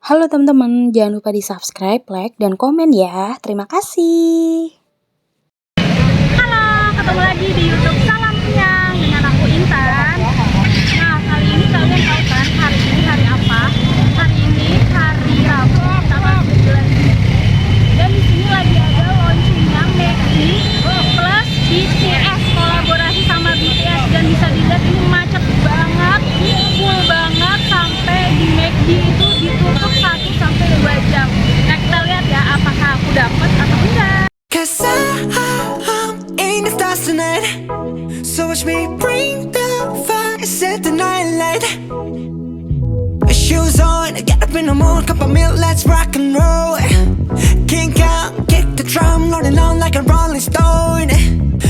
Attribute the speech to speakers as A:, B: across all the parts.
A: Halo teman-teman, jangan lupa di subscribe, like, dan komen ya. Terima kasih.
B: Halo, ketemu lagi di YouTube Salam Kenyang dengan aku Intan. Nah, kali ini kalian tahu kan hari ini hari apa? Hari ini hari Rabu tanggal 9 Juni. Dan di sini lagi ada launchingnya McD plus BTS, kolaborasi sama BTS, dan bisa dilihat ini macet banget, full banget sampai di McD itu ditutup 1 sampai 2 jam. Nah, kita lihat ya apakah aku dapat atau enggak.
C: Cause I'm in the stars tonight. So watch me bring the fire, set the night light. Shoes on, get up in the morning, cup of milk, let's rock and roll. Kink out, kick the drum, rolling on like a rolling stone.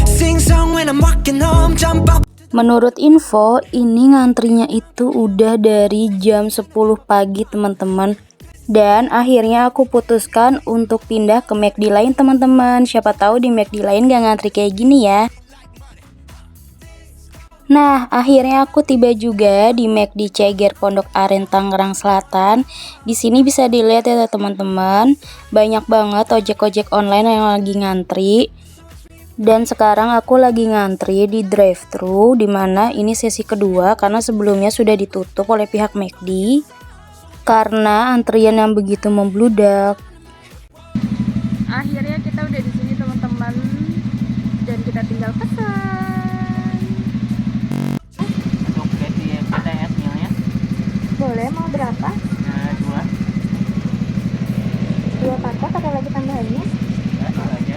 C: Sing song when I'm walking home, jump up.
A: Menurut info, ini ngantrinya itu udah dari jam 10 pagi teman-teman. Dan akhirnya aku putuskan untuk pindah ke McD lain teman-teman. Siapa tahu di McD lain gak ngantri kayak gini ya. Nah, akhirnya aku tiba juga di McD Ceger Pondok Aren Tangerang Selatan. Di sini bisa dilihat ya teman-teman, banyak banget ojek-ojek online yang lagi ngantri. Dan sekarang aku lagi ngantri di drive-thru, dimana ini sesi kedua karena sebelumnya sudah ditutup oleh pihak McD karena antrian yang begitu membludak.
B: Akhirnya kita udah di sini teman-teman, dan kita tinggal pesan.
D: Untuk BTS mealnya
B: Boleh, mau berapa? 2 paket, ada lagi tambahannya?
D: itu aja.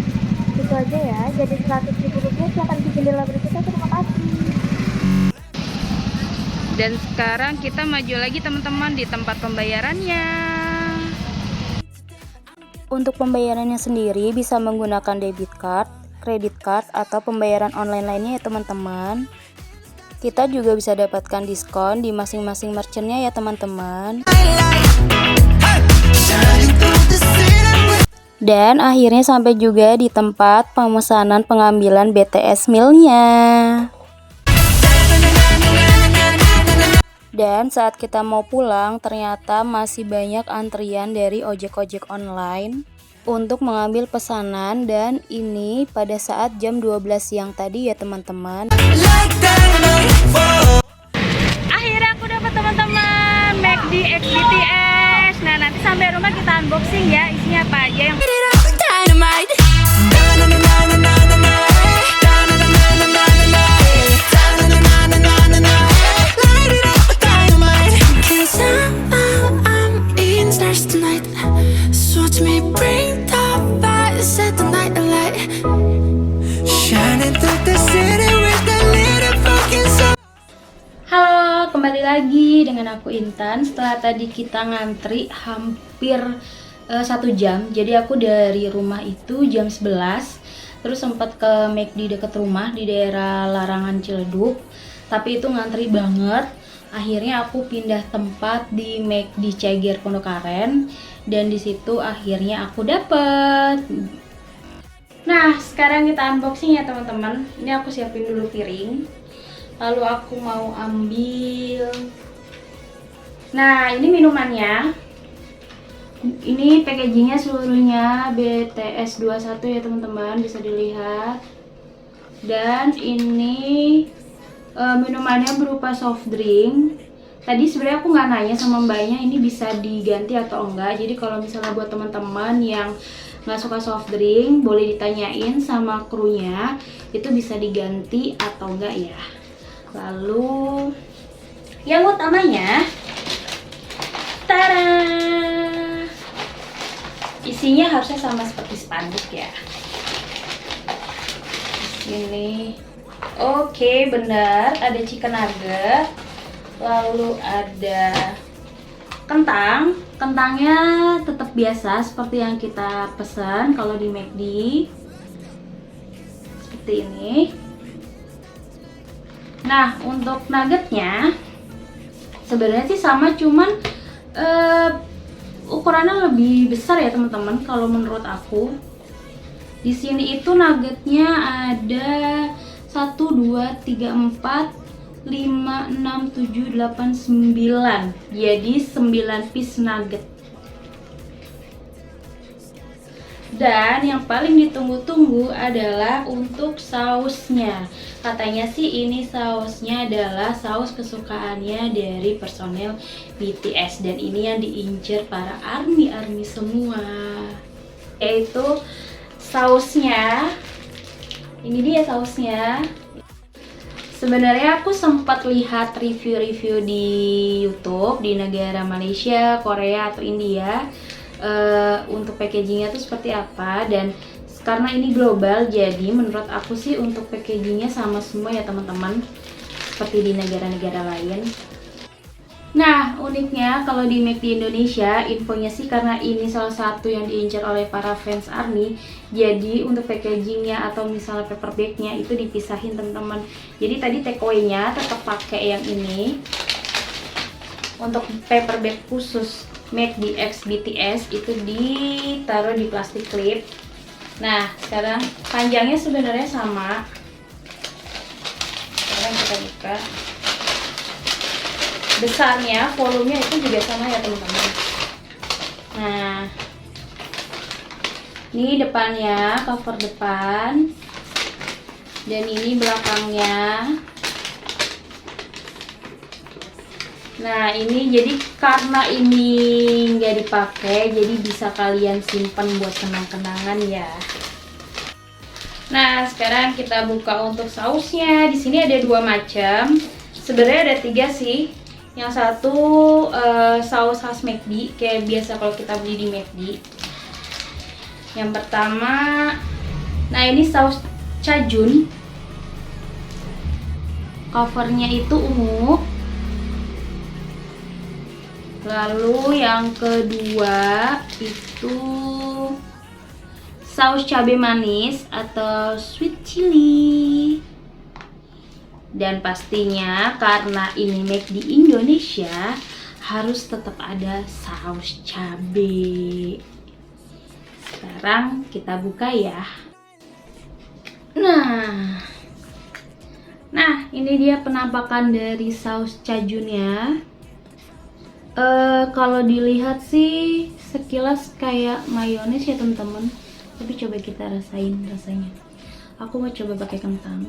B: Itu aja ya, jadi Rp100.000. Silahkan di jendela berikutnya, terima kasih. Dan sekarang kita maju lagi teman-teman di tempat pembayarannya.
A: Untuk pembayarannya sendiri bisa menggunakan debit card, credit card, atau pembayaran online lainnya ya teman-teman. Kita juga bisa dapatkan diskon di masing-masing merchantnya ya teman-teman. Dan akhirnya sampai juga di tempat pemesanan pengambilan BTS mealnya. Dan saat kita mau pulang, ternyata masih banyak antrian dari ojek-ojek online untuk mengambil pesanan, dan ini pada saat jam 12 siang tadi ya teman-teman.
B: Akhirnya aku dapat teman-teman McD X BTS. Nah, nanti sampai rumah kita unboxing ya, isinya apa aja yang
C: Dynamite. Cause I'm in stars tonight. So watch me bring the fire, set the night alight. Shining through the city with the little fucking sun.
A: Halo, kembali lagi dengan aku Intan. Setelah tadi kita ngantri hampir 1 jam. Jadi aku dari rumah itu jam 11, terus sempat ke McD deket rumah di daerah Larangan Ciledug, tapi itu ngantri banget. Akhirnya aku pindah tempat di McD Ceger Pondok Aren, dan di situ akhirnya aku dapet. Nah, sekarang kita unboxing ya teman-teman. Ini aku siapin dulu piring, lalu aku mau ambil. Nah, ini minumannya. Ini packagingnya seluruhnya BTS 21 ya teman-teman, bisa dilihat. Dan ini minumannya berupa soft drink. Tadi sebenarnya aku nggak nanya sama mbaknya ini bisa diganti atau enggak. Jadi kalau misalnya buat teman-teman yang nggak suka soft drink, boleh ditanyain sama krunya itu bisa diganti atau enggak ya. Lalu yang utamanya, tada, isinya harusnya sama seperti spanduk ya. Ini oke, benar, ada chicken nugget, lalu ada kentang. Kentangnya tetap biasa seperti yang kita pesan kalau di McD, seperti ini. Nah, untuk nuggetnya sebenarnya sih sama, cuman ukurannya lebih besar ya teman-teman kalau menurut aku. Di sini itu nuggetnya ada 1, 2, 3, 4, 5, 6, 7, 8, 9. Jadi 9 piece nugget. Dan yang paling ditunggu-tunggu adalah untuk sausnya. Katanya sih ini sausnya adalah saus kesukaannya dari personel BTS. Dan ini yang diincar para ARMY semua. Yaitu sausnya. Ini dia sausnya. Sebenarnya aku sempat lihat review-review di YouTube di negara Malaysia, Korea, atau India. Untuk packagingnya tuh seperti apa, dan karena ini global jadi menurut aku sih untuk packagingnya sama semua ya teman-teman, seperti di negara-negara lain. Nah uniknya kalau di McD Indonesia infonya sih karena ini salah satu yang diincar oleh para fans ARMY, jadi untuk packagingnya atau misalnya paper bagnya itu dipisahin teman-teman. Jadi tadi takeaway-nya tetap pakai yang ini. Untuk paper bag khusus McD X BTS itu ditaruh di plastik clip. Nah sekarang panjangnya sebenarnya sama. Sekarang kita buka. Besarnya, volumenya itu juga sama ya teman-teman. Nah ini depannya, cover depan, dan ini belakangnya. Nah ini jadi karena ini nggak dipakai, jadi bisa kalian simpan buat kenang-kenangan ya. Nah sekarang kita buka untuk sausnya. Di sini ada 2 macam. Sebenarnya ada 3 sih. Yang satu saus khas McD, kayak biasa kalau kita beli di McD. Yang pertama, nah ini saus cajun. Covernya itu ungu. Lalu yang kedua itu saus cabai manis atau sweet chili. Dan pastinya karena ini McD Indonesia harus tetap ada saus cabai. Sekarang kita buka ya. Nah ini dia penampakan dari saus cajunnya. Kalau dilihat sih sekilas kayak mayones ya teman-teman, tapi coba kita rasain rasanya. Aku mau coba pakai kentang.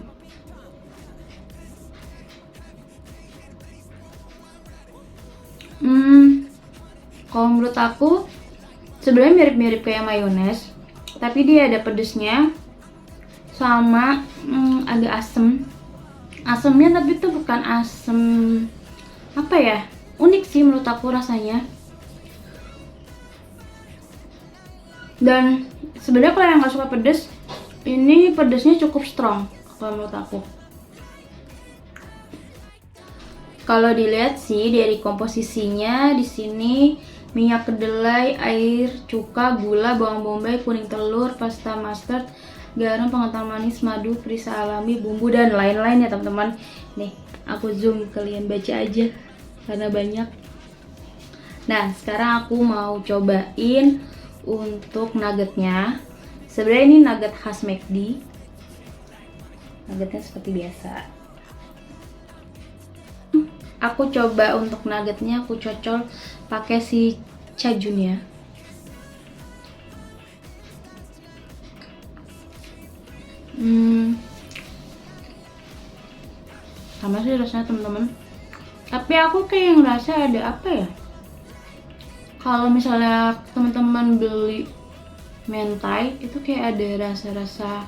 A: Kalau menurut aku sebenarnya mirip-mirip kayak mayones, tapi dia ada pedesnya sama agak asem. Asemnya tapi itu bukan asem apa ya? Unik sih menurut aku rasanya. Dan sebenarnya kalau yang nggak suka pedes, ini pedesnya cukup strong kalau menurut aku. Kalau dilihat sih dari komposisinya di sini minyak kedelai, air, cuka, gula, bawang bombay, kuning telur, pasta mustard, garam, pengental manis, madu, perisa alami, bumbu dan lain-lain ya teman-teman. Nih, aku zoom kalian baca aja karena banyak. Nah, sekarang aku mau cobain untuk nuggetnya. Sebenarnya ini nugget khas McD. Nuggetnya seperti biasa. Aku coba untuk nuggetnya, aku cocol pakai si cajunnya. Sama sih rasanya teman-teman. Tapi aku kayak ngerasa ada apa ya? Kalau misalnya teman-teman beli mentai itu kayak ada rasa-rasa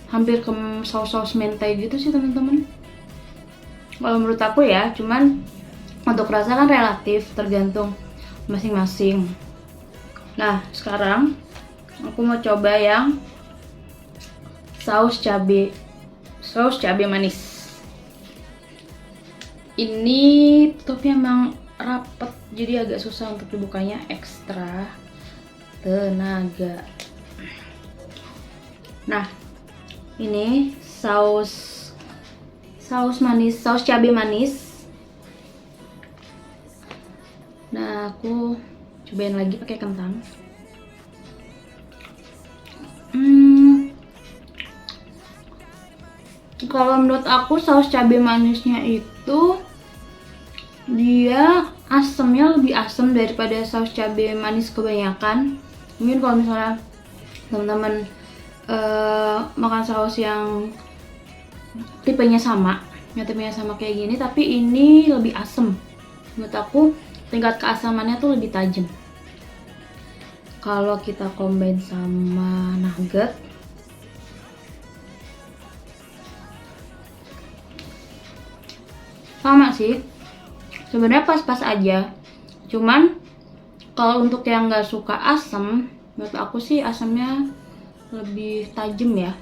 A: hampir ke saus-saus mentai gitu sih teman-teman. Kalau menurut aku ya, cuman untuk rasa kan relatif, tergantung masing-masing. Nah, sekarang aku mau coba yang saus cabai manis. Ini tutupnya emang rapet, jadi agak susah untuk dibukanya, ekstra tenaga. Nah, ini saus manis, saus cabai manis. Nah, aku cobain lagi pakai kentang. Kalau menurut aku saus cabai manisnya itu dia asemnya lebih asam daripada saus cabai manis kebanyakan. Mungkin kalau misalnya teman-teman makan saus yang tipenya sama kayak gini, tapi ini lebih asem. Menurut aku tingkat keasamannya tuh lebih tajam. Kalau kita combine sama nugget, sama sih, sebenarnya pas-pas aja. Cuman kalau untuk yang nggak suka asam, menurut aku sih asamnya lebih tajam ya.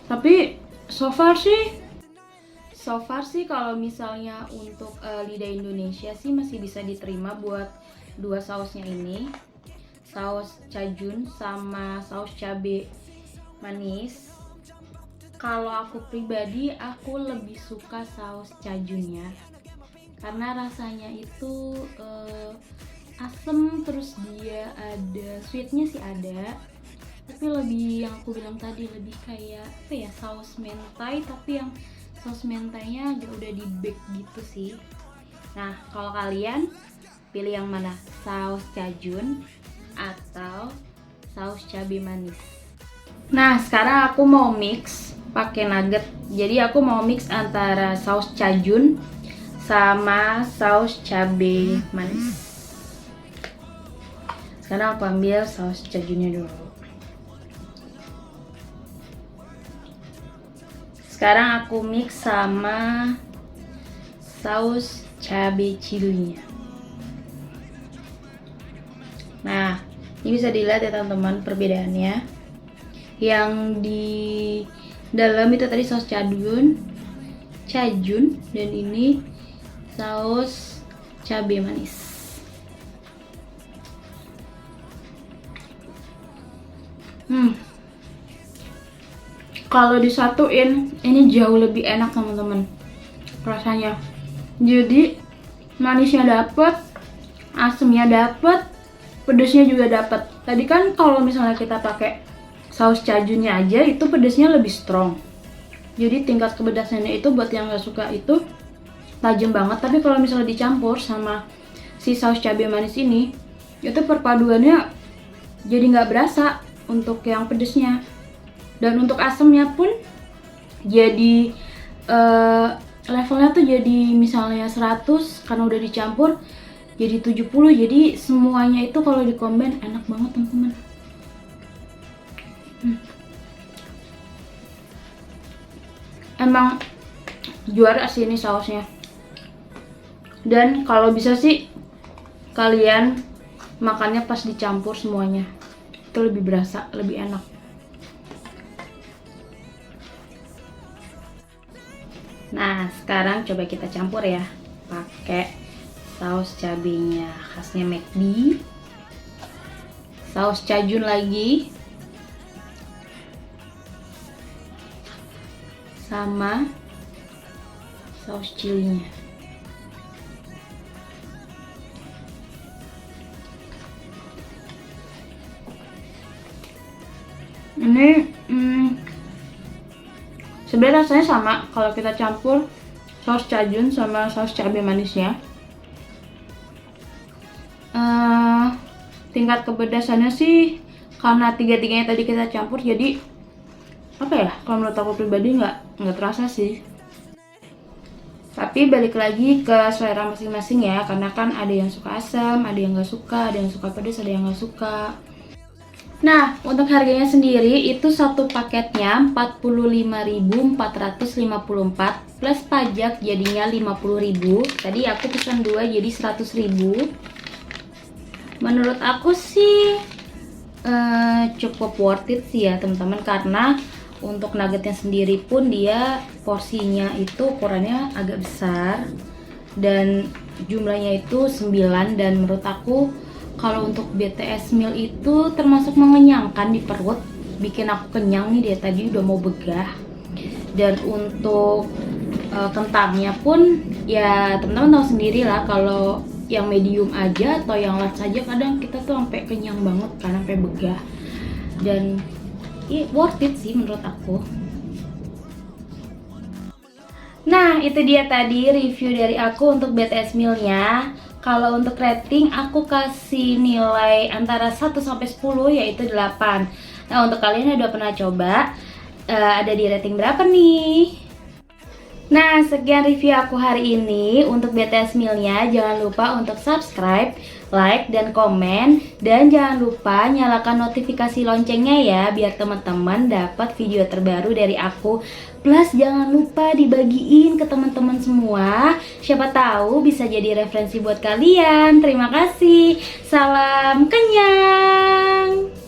A: Tapi so far sih kalau misalnya untuk lidah Indonesia sih masih bisa diterima buat dua sausnya ini, saus cajun sama saus cabe manis. Kalau aku pribadi, aku lebih suka saus cajunnya karena rasanya itu asem, terus dia ada sweetnya sih ada, tapi lebih yang aku bilang tadi lebih kayak apa ya, saus mentai, tapi yang saus mentainya udah di bake gitu sih. Nah, kalau kalian pilih yang mana, saus cajun atau saus cabai manis? Nah, sekarang aku mau mix pakai nugget. Jadi aku mau mix antara saus cajun sama saus cabai manis. Sekarang aku ambil saus cajunnya dulu. Sekarang aku mix sama saus cabai cilinya. Nah, ini bisa dilihat ya teman-teman perbedaannya. Yang di dalam itu tadi saus cajun, dan ini saus cabai manis. Kalau disatuin ini jauh lebih enak teman-teman rasanya. Jadi manisnya dapet, asemnya dapet, pedesnya juga dapet. Tadi kan kalau misalnya kita pakai saus cajunnya aja itu pedesnya lebih strong. Jadi tingkat kepedasannya itu buat yang nggak suka itu tajam banget. Tapi kalau misalnya dicampur sama si saus cabai manis ini, itu perpaduannya jadi nggak berasa untuk yang pedesnya. Dan untuk asemnya pun jadi levelnya tuh jadi misalnya 100 karena udah dicampur jadi 70. Jadi semuanya itu kalau di-combine enak banget teman-teman. Emang juara sih ini sausnya. Dan kalau bisa sih kalian makannya pas dicampur semuanya. Itu lebih berasa, lebih enak. Nah, sekarang coba kita campur ya, pakai saus cabenya khasnya McD, saus cajun lagi, sama saus cilinya. Ini sebenarnya rasanya sama kalau kita campur saus cajun sama saus cabai manisnya. Tingkat kepedasannya sih karena tiga-tiganya tadi kita campur, jadi apa ya, kalau menurut aku pribadi nggak terasa sih. Tapi balik lagi ke selera masing-masing ya, karena kan ada yang suka asam, ada yang nggak suka, ada yang suka pedas, ada yang nggak suka. Nah, untuk harganya sendiri itu satu paketnya 45.454 plus pajak jadinya 50.000. Tadi aku pesan 2 jadi 100.000. Menurut aku sih cukup worth it sih ya teman-teman, karena untuk nuggetnya sendiri pun dia porsinya itu ukurannya agak besar dan jumlahnya itu 9, dan menurut aku kalau untuk BTS meal itu termasuk mengenyangkan di perut, bikin aku kenyang nih, dia tadi udah mau begah. Dan untuk kentangnya pun ya teman-teman tahu sendiri lah, kalau yang medium aja atau yang large aja kadang kita tuh sampai kenyang banget kan, sampai begah. Dan worth it sih menurut aku. Nah, itu dia tadi review dari aku untuk BTS mealnya. Kalau untuk rating aku kasih nilai antara 1 sampai 10 yaitu 8. Nah, untuk kalian yang udah pernah coba, ada di rating berapa nih? Nah, sekian review aku hari ini. Untuk BTS Meal-nya jangan lupa untuk subscribe, like, dan komen. Dan jangan lupa nyalakan notifikasi loncengnya ya, biar teman-teman dapat video terbaru dari aku. Plus jangan lupa dibagiin ke teman-teman semua. Siapa tahu bisa jadi referensi buat kalian. Terima kasih. Salam kenyang.